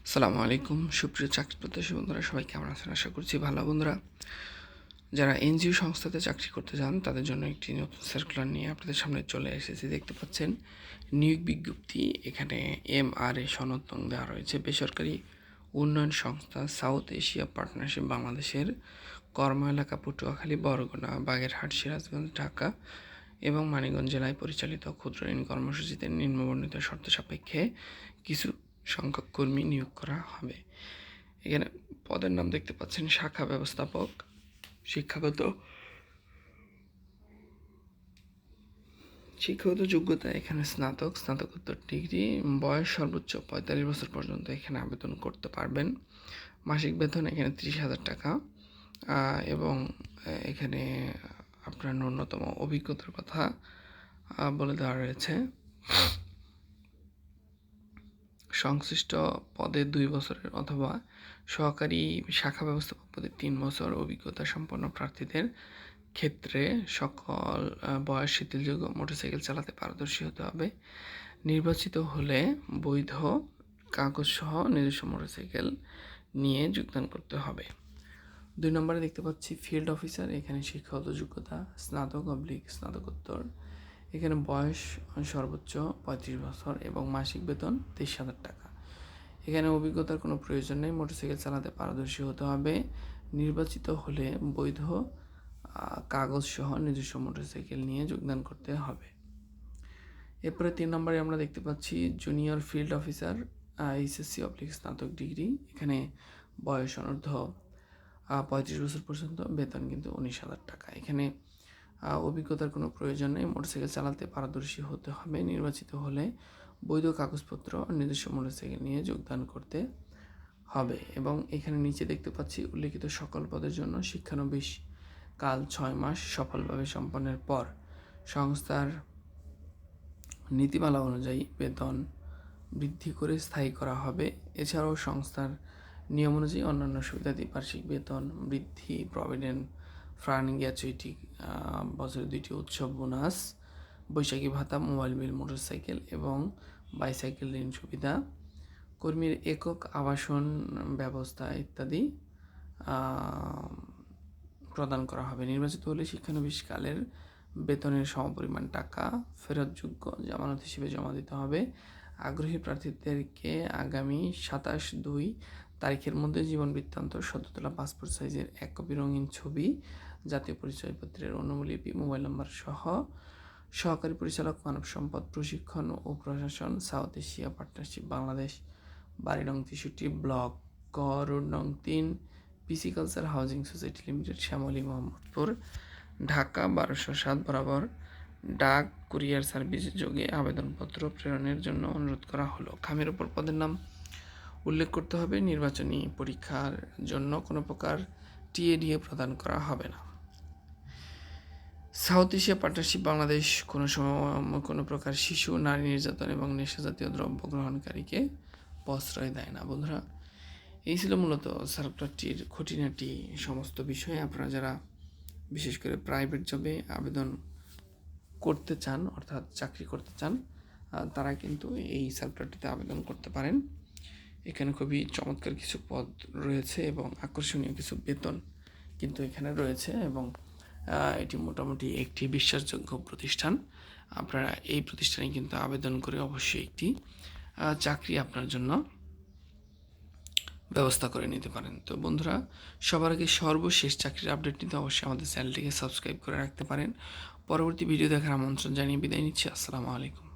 আসসালামু আলাইকুম সুপ্রিয় চাকরি প্রত্যাশী বন্ধুরা, সবাই কেমন আছেন? আশা করছি ভালো। বন্ধুরা, যারা এনজিও সংস্থাতে চাকরি করতে চান তাদের জন্য একটি নতুন সার্কুলার নিয়ে আপনাদের সামনে চলে এসেছি। দেখতে পাচ্ছেন নিয়োগ বিজ্ঞপ্তি। এখানে MRA সনদ নং দেওয়া রয়েছে। বেসরকারি উন্নয়ন সংস্থা সাউথ এশিয়া পার্টনারশিপ বাংলাদেশের কর্ম এলাকা পটুয়াখালী, বরগুনা, বাগেরহাট, সিরাজগঞ্জ, ঢাকা এবং মানিকগঞ্জ জেলায় পরিচালিত ক্ষুদ্র ঋণ কর্মসূচিতে নিম্নবর্ণিত শর্ত সাপেক্ষে কিছু সংখ্যক কর্মী নিয়োগ করা হবে। এখানে পদের নাম দেখতে পাচ্ছেন শাখা ব্যবস্থাপক। শিক্ষাগত যোগ্যতা এখানে স্নাতকোত্তর ডিগ্রি। বয়স সর্বোচ্চ 45 বছর পর্যন্ত এখানে আবেদন করতে পারবেন। মাসিক বেতন এখানে 30,000 টাকা এবং এখানে আপনার ন্যূনতম অভিজ্ঞতার কথা বলে দেওয়া রয়েছে। সংশ্লিষ্ট পদে 2 বছরের অথবা সহকারী শাখা ব্যবস্থাপক পদে 3 বছর অভিজ্ঞতা সম্পন্ন প্রার্থীদের ক্ষেত্রে সকল বয়স শিথিলযোগ্য মোটরসাইকেল চালাতে পারদর্শী হতে হবে। নির্বাচিত হলে বৈধ কাগজ সহ নিজস্ব মোটরসাইকেল নিয়ে যোগদান করতে হবে। 2 নম্বরে দেখতে পাচ্ছি ফিল্ড অফিসার। এখানে শিক্ষাগত যোগ্যতা স্নাতকোত্তর। এখানে বয়স সর্বোচ্চ 35 বছর এবং মাসিক বেতন 23,000 টাকা। এখানে অভিজ্ঞতার কোনো প্রয়োজন নেই, মোটরসাইকেল চালাতে পারদর্শী হতে হবে। নির্বাচিত হলে বৈধ কাগজ সহ নিজস্ব মোটরসাইকেল নিয়ে যোগদান করতে হবে। এরপরে 3 নম্বরে আমরা দেখতে পাচ্ছি জুনিয়র ফিল্ড অফিসার, SSC/স্নাতক ডিগ্রি। এখানে বয়স অনূর্ধ্ব 35 বছর পর্যন্ত, বেতন কিন্তু 19,000 টাকা। এখানে অভিজ্ঞতার কোনো প্রয়োজন নেই, মোটরসাইকেল চালাতে পারদর্শী হতে হবে। নির্বাচিত হলে বৈধ কাগজপত্র নিজস্ব মোটরসাইকেল নিয়ে যোগদান করতে হবে। এবং এখানে নিচে দেখতে পাচ্ছি উল্লেখিত সকল পদের জন্য শিক্ষানবিশ কাল 6 মাস সফলভাবে সম্পন্নের পর সংস্থার নীতিমালা অনুযায়ী বেতন বৃদ্ধি করে স্থায়ী করা হবে। এছাড়াও সংস্থার নিয়ম অনুযায়ী অন্যান্য সুবিধাদি বার্ষিক বেতন বৃদ্ধি, প্রভিডেন্ট ফান্ড, গ্র্যাচুইটি, বছরে 2টি উৎসব বোনাস, বৈশাখী ভাতা, মোবাইল বিল, মোটরসাইকেল এবং বাইসাইকেল ঋণ সুবিধা, কর্মীর একক আবাসন ব্যবস্থা ইত্যাদি প্রদান করা হবে। নির্বাচিত হলে শিক্ষানবিশকালের বেতনের সমপরিমাণ টাকা ফেরতযোগ্য জামানত হিসেবে জমা দিতে হবে। আগ্রহী প্রার্থীদেরকে আগামী 27/2 তারিখের মধ্যে জীবন বৃত্তান্ত, সদ্য তোলা পাসপোর্ট সাইজের 1 কপি রঙিন ছবি, জাতীয় পরিচয়পত্রের অনুলিপি, মোবাইল নম্বর সহ সহকারী পরিচালক মানব সম্পদ প্রশিক্ষণ ও প্রশাসন, সাউথ এশিয়া পার্টনারশিপ বাংলাদেশ, বাড়ি নং 63, ব্লক ক, রোড নং 3, PC culture housing society limited, Shyamoli, Mohammadpur, Dhaka 1207 বরাবর ডাক কুরিয়ার সার্ভিস যোগে আবেদনপত্র প্রেরণের জন্য অনুরোধ করা হলো। খামের ওপর পদের নাম উল্লেখ করতে হবে। নির্বাচনী পরীক্ষার জন্য কোনো প্রকার TADA প্রদান করা হবে না। সাউথ এশিয়া পার্টনারশিপ বাংলাদেশ কোনো প্রকার শিশু, নারী নির্যাতন এবং নেশাজাতীয় দ্রব্য গ্রহণকারীকে প্রশ্রয় দেয় না। বন্ধুরা, এই ছিল মূলত সার্কুলারটির খুঁটিনাটি সমস্ত বিষয়। আপনারা যারা বিশেষ করে প্রাইভেট জবে আবেদন করতে চান, অর্থাৎ চাকরি করতে চান, তারা কিন্তু এই সার্কুলারটিতে আবেদন করতে পারেন। এখানে খুবই চমৎকার কিছু পদ রয়েছে এবং আকর্ষণীয় কিছু বেতন কিন্তু এখানে রয়েছে এবং এটি মোটামুটি একটি বিশ্বাসযোগ্য প্রতিষ্ঠান। আপনারা এই প্রতিষ্ঠানে কিন্তু আবেদন করে অবশ্যই একটি চাকরি আপনার জন্য ব্যবস্থা করে নিতে পারেন। তো বন্ধুরা, সবার আগে সর্বশেষ চাকরির আপডেট নিতে অবশ্যই আমাদের চ্যানেলটিকে সাবস্ক্রাইব করে রাখতে পারেন। পরবর্তী ভিডিও দেখার আমন্ত্রণ জানিয়ে বিদায় নিচ্ছি। আসসালামু আলাইকুম।